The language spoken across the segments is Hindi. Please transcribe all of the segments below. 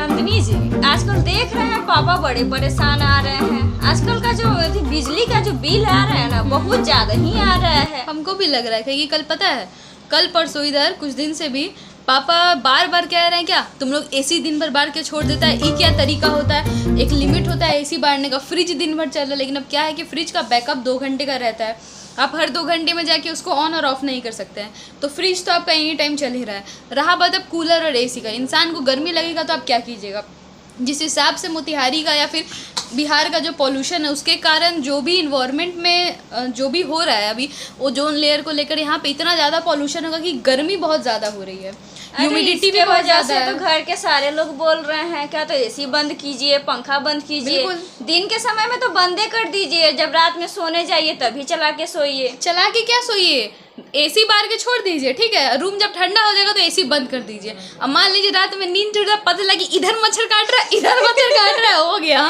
नंदिनी जी, आजकल देख रहे हैं पापा बड़े परेशान आ रहे हैं। आजकल का जो बिजली का जो बिल आ रहा है ना, बहुत ज्यादा ही आ रहा है। हमको भी लग रहा है कि कल पता है, कल परसों इधर कुछ दिन से भी पापा बार बार कह रहे हैं क्या तुम लोग एसी दिन भर बार के छोड़ देता है, ये क्या तरीका होता है। एक लिमिट होता है एसी बारने का। फ्रिज दिन भर चल रहा है, लेकिन अब क्या है कि फ्रिज का बैकअप 2 घंटे का रहता है। आप हर 2 घंटे में जाके उसको ऑन और ऑफ नहीं कर सकते हैं। तो फ्रिज तो आपका एनी टाइम चल ही रहा है। रहा बात अब कूलर और एसी का, इंसान को गर्मी लगेगा तो आप क्या कीजिएगा। जिस हिसाब से मोतिहारी का या फिर बिहार का जो पॉल्यूशन है, उसके कारण जो भी इन्वायरमेंट में जो भी हो रहा है अभी ओजोन लेयर को लेकर, यहाँ पे इतना ज़्यादा पॉल्यूशन होगा कि गर्मी बहुत ज़्यादा हो रही है, ह्यूमिडिटी भी बहुत ज़्यादा है। तो घर के सारे लोग बोल रहे हैं क्या, तो एसी बंद कीजिए, पंखा बंद कीजिए। दिन के समय में तो बंदे कर दीजिए, जब रात में सोने जाइए तभी चला के सोइए। चला के क्या सोइए, एसी बार के छोड़ दीजिए, ठीक है। रूम जब ठंडा हो जाएगा तो एसी बंद कर दीजिए। अब मान लीजिए रात में नींद टूटा, पता लगी इधर मच्छर काट रहा है, इधर मच्छर काट रहा है, हो गया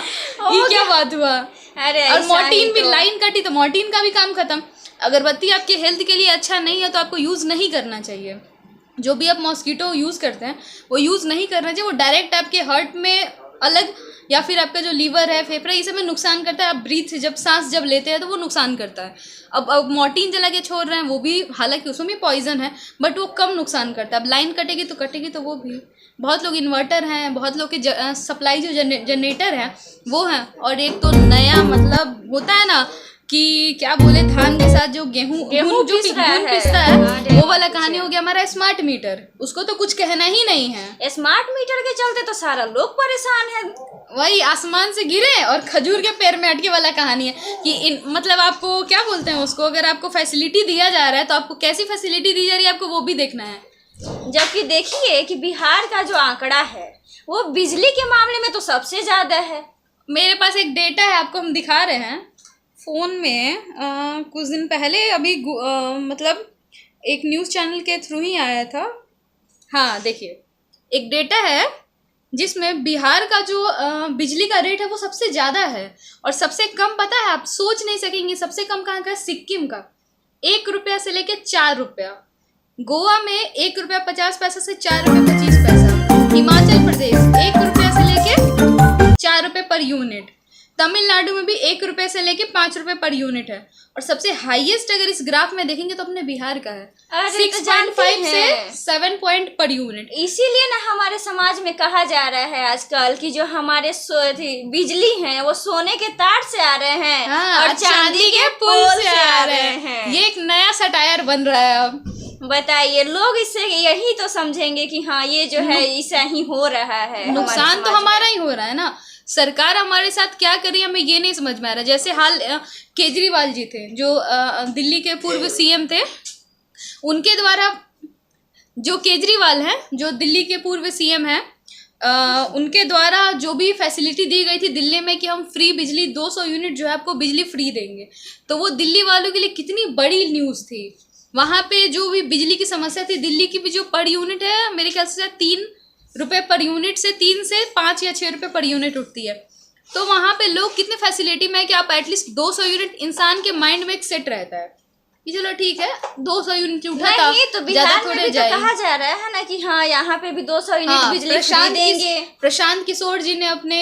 ये क्या बात हुआ। अरे और मॉर्टिन भी लाइन कटी तो मॉर्टिन का भी काम खत्म। अगरबत्ती आपके हेल्थ के लिए अच्छा नहीं है तो आपको यूज़ नहीं करना चाहिए। जो भी आप मॉस्किटो यूज़ करते हैं वो यूज़ नहीं करना चाहिए। वो डायरेक्ट आपके हार्ट में अलग या फिर आपका जो लीवर है, फेफड़ा, ये सब में नुकसान करता है। आप ब्रीथ जब सांस जब लेते हैं तो वो नुकसान करता है। अब मॉर्टिन जला के छोड़ रहे हैं, वो भी हालांकि उसमें भी पॉइजन है, बट वो कम नुकसान करता है। अब लाइन कटेगी तो वो भी। बहुत लोग इन्वर्टर हैं, बहुत लोग के सप्लाई जो जनरेटर हैं वो हैं। और एक तो नया मतलब होता है ना कि क्या बोले, धान के साथ जो गेहूं जो पिसता है वो वाला कहानी हो गया हमारा स्मार्ट मीटर। उसको तो कुछ कहना ही नहीं है। स्मार्ट मीटर के चलते तो सारा लोग परेशान है। वही आसमान से गिरे और खजूर के पैर में अटके वाला कहानी है कि मतलब आपको क्या बोलते हैं उसको, अगर आपको फैसिलिटी दिया जा रहा है तो आपको कैसी फैसिलिटी दी जा रही है आपको वो भी देखना है। जबकि देखिए कि बिहार का जो आंकड़ा है वो बिजली के मामले में तो सबसे ज्यादा है। मेरे पास एक डेटा है, आपको हम दिखा रहे हैं फ़ोन में। कुछ दिन पहले अभी मतलब एक न्यूज़ चैनल के थ्रू ही आया था। हाँ देखिए, एक डेटा है जिसमें बिहार का जो बिजली का रेट है वो सबसे ज़्यादा है। और सबसे कम पता है, आप सोच नहीं सकेंगे सबसे कम कहाँ का है, सिक्किम का। 1 रुपया से लेके 4 रुपया। गोवा में 1 रुपया 50 पैसा से 4 रुपये 25 पैसा। हिमाचल प्रदेश 1 रुपया से लेके 4 रुपये पर यूनिट। तमिलनाडु में भी 1 रुपये से लेके 5 रुपये पर यूनिट है। और सबसे हाईएस्ट अगर इस ग्राफ में देखेंगे तो अपने बिहार का है 6.5 से 7 पॉइंट पर यूनिट। इसीलिए ना हमारे समाज में कहा जा रहा है आजकल कि जो हमारे बिजली हैं वो सोने के तार से आ रहे हैं। हाँ, और चांदी के पुल से आ रहे हैं। ये एक नया सटायर बन रहा है। अब बताइए, लोग इससे यही तो समझेंगे कि हाँ ये जो है ऐसा ही हो रहा है। नुकसान तो हमारा ही हो रहा है ना। सरकार हमारे साथ क्या कर रही है हमें ये नहीं समझ में आ रहा। जैसे हाल केजरीवाल जी थे जो दिल्ली के पूर्व सीएम थे, उनके द्वारा जो केजरीवाल हैं जो दिल्ली के पूर्व सीएम हैं, उनके द्वारा जो भी फैसिलिटी दी गई थी दिल्ली में कि हम फ्री बिजली 200 यूनिट जो है आपको बिजली फ्री देंगे, तो वो दिल्ली वालों के लिए कितनी बड़ी न्यूज़ थी। वहाँ पे जो भी बिजली की समस्या थी, दिल्ली की भी जो पर यूनिट है मेरे ख्याल से 3 रुपये पर यूनिट से 3 से 5 या 6 रुपये पर यूनिट उठती है। तो वहाँ पे लोग कितने फैसिलिटी में है कि आप एटलीस्ट 200 यूनिट इंसान के माइंड में एक सेट रहता है कि चलो ठीक है 200 यूनिट उठा था तो बिहार में भी तो कहा जा रहा है ना कि हाँ यहाँ पे भी 200 यूनिट बिजली फ्री देंगे। प्रशांत किशोर जी ने अपने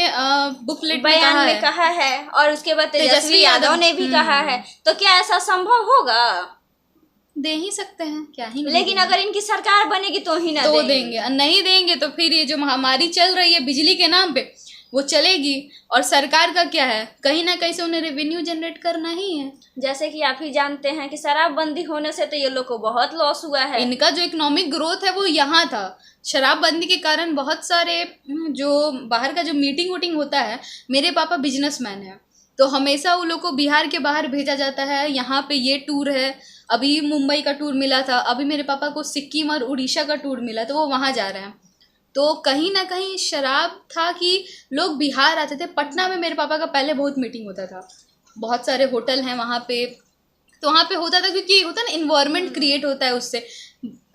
बुकलेट बयान में कहा है और उसके बाद तेजस्वी यादव ने भी कहा है। तो क्या ऐसा संभव होगा? दे ही सकते हैं, क्या ही नहीं। लेकिन अगर इनकी सरकार बनेगी तो ही ना तो देंगे, नहीं देंगे तो फिर ये जो महामारी चल रही है बिजली के नाम पे वो चलेगी। और सरकार का क्या है, कहीं ना कहीं से उन्हें रेवेन्यू जनरेट करना ही है। जैसे कि आप ही जानते हैं कि शराबबंदी होने से तो ये लोग को बहुत लॉस हुआ है। इनका जो इकोनॉमिक ग्रोथ है वो यहाँ था। शराबबंदी के कारण बहुत सारे जो बाहर का जो मीटिंग वूटिंग होता है, मेरे पापा बिजनेसमैन है तो हमेशा वो लोग को बिहार के बाहर भेजा जाता है। यहाँ पे ये टूर है, अभी मुंबई का टूर मिला था, अभी मेरे पापा को सिक्किम और उड़ीसा का टूर मिला तो वो वहाँ जा रहे हैं। तो कहीं ना कहीं शराब था कि लोग बिहार आते थे। पटना में मेरे पापा का पहले बहुत मीटिंग होता था, बहुत सारे होटल हैं वहाँ पे, तो वहाँ पे होता था क्योंकि होता ना इन्वायरमेंट क्रिएट होता है, उससे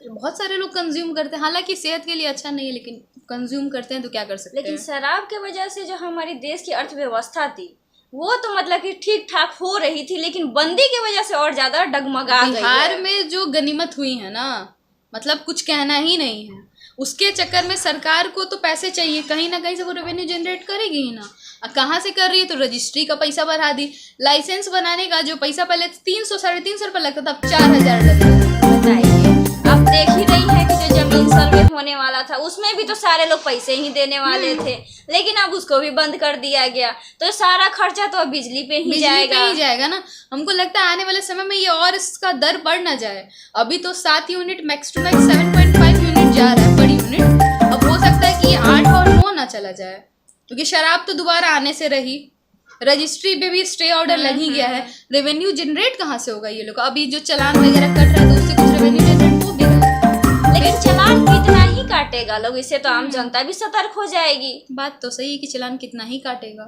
बहुत सारे लोग कंज्यूम करते हैं। हालांकि सेहत के लिए अच्छा नहीं है लेकिन कंज्यूम करते हैं तो क्या कर सकते हैं। लेकिन शराब के वजह से जो हमारी देश की अर्थव्यवस्था थी वो तो मतलब कि ठीक ठाक हो रही थी, लेकिन बंदी की वजह से और ज्यादा डगमगा गई है। बिहार में जो गनीमत हुई है ना, मतलब कुछ कहना ही नहीं है। उसके चक्कर में सरकार को तो पैसे चाहिए, कहीं ना कहीं से वो रेवेन्यू जनरेट करेगी ही ना। कहाँ से कर रही है? तो रजिस्ट्री का पैसा बढ़ा दी, लाइसेंस बनाने का जो पैसा पहले 300 350 रुपये लगता था, अब 4000 लग रहा है। बताइए, अब देख ही रही है कि जो जमीन सर्वे होने वाला था उसमें भी तो सारे लोग पैसे ही देने वाले थे, लेकिन अब उसको भी बंद कर दिया गया, तो सारा खर्चा तो अब बिजली पे ही जाएगा ना। हमको लगता है आने वाले समय में ये और इसका दर बढ़ ना जाए। अभी तो 7 unit max to max 7.5 unit जा रहा है पर यूनिट, अब हो सकता है कि ये 8 और 9 ना चला जाए, क्योंकि शराब तो दोबारा आने से रही, रजिस्ट्री पे भी स्टे ऑर्डर लग ही गया है। रेवेन्यू जनरेट कहाँ से होगा ये लोग? अभी जो चालान वगैरह कट रहा है तो उससे कुछ रेवेन्यू जनरेट हो भी रहा है, लेकिन चालान कितना ही काटेगा लोग, इससे तो आम जनता भी सतर्क हो जाएगी। बात तो सही है कि चालान कितना ही काटेगा,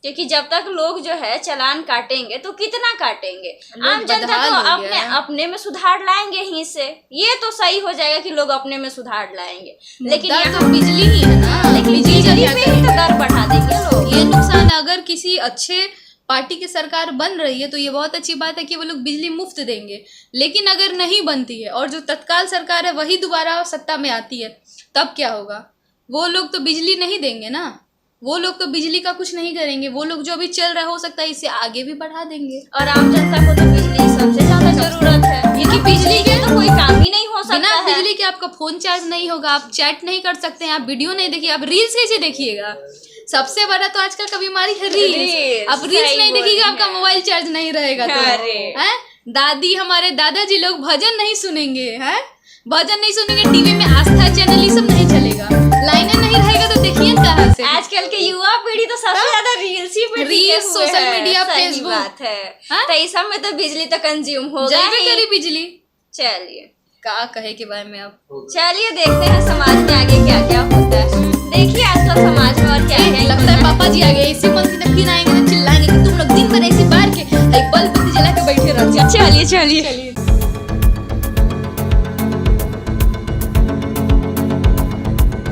क्योंकि जब तक लोग जो है चालान काटेंगे तो कितना काटेंगे, आम जनता तो अपने में सुधार लाएंगे ही से, ये तो सही हो जाएगा कि लोग अपने में सुधार लाएंगे। लेकिन यहाँ तो बिजली ही है ना, लेकिन बिजली पे ही तो दर बढ़ा देंगे लोग। ये नुकसान, अगर किसी अच्छे पार्टी की सरकार बन रही है तो ये बहुत अच्छी बात है कि वो लोग बिजली मुफ्त देंगे, लेकिन अगर नहीं बनती है और जो तत्काल सरकार है वही दोबारा सत्ता में आती है, तब क्या होगा? वो लोग तो बिजली नहीं देंगे ना, वो लोग तो बिजली का कुछ नहीं करेंगे, वो लोग जो अभी चल रहा हो सकता है इसे आगे भी बढ़ा देंगे। और आम जनता को तो बिजली सबसे ज्यादा जरूरत है, क्योंकि बिजली के तो कोई काम ही नहीं हो सकता बिना है। बिजली के आपका फोन चार्ज नहीं होगा, आप चैट नहीं कर सकते हैं, आप वीडियो नहीं देखिए, आप रील्स कैसे देखिएगा? सबसे बड़ा तो आजकल का बीमारी है रील्स। आप रील्स नहीं देखिएगा, आपका मोबाइल चार्ज नहीं रहेगा तो है। दादी, हमारे दादाजी लोग भजन नहीं सुनेंगे, है भजन नहीं सुनेंगे, टीवी में आस्था चैनल ये सब नहीं चलेगा, लाइनें नहीं रहेगा तो देखिए कहाँ से। आजकल के युवा पीढ़ी तो सबसे ज्यादा रील्स ही पे रील्स, सोशल मीडिया, फेसबुक बात है। तो इस सब में तो बिजली तो कंज्यूम हो जाए करी बिजली। चलिए, क्या कहे के बारे में अब, चलिए देखते हैं समाज में आगे क्या क्या होता है। देखिए आजकल समाज में और क्या क्या लगता है पापा जी आ गए, ऐसे बंद की फिर आएंगे तो चिल्लाएंगे कि तुम लोग दिन भर ऐसे बाहर के बल्ब जला के बैठे रहो। चलिए चलिए।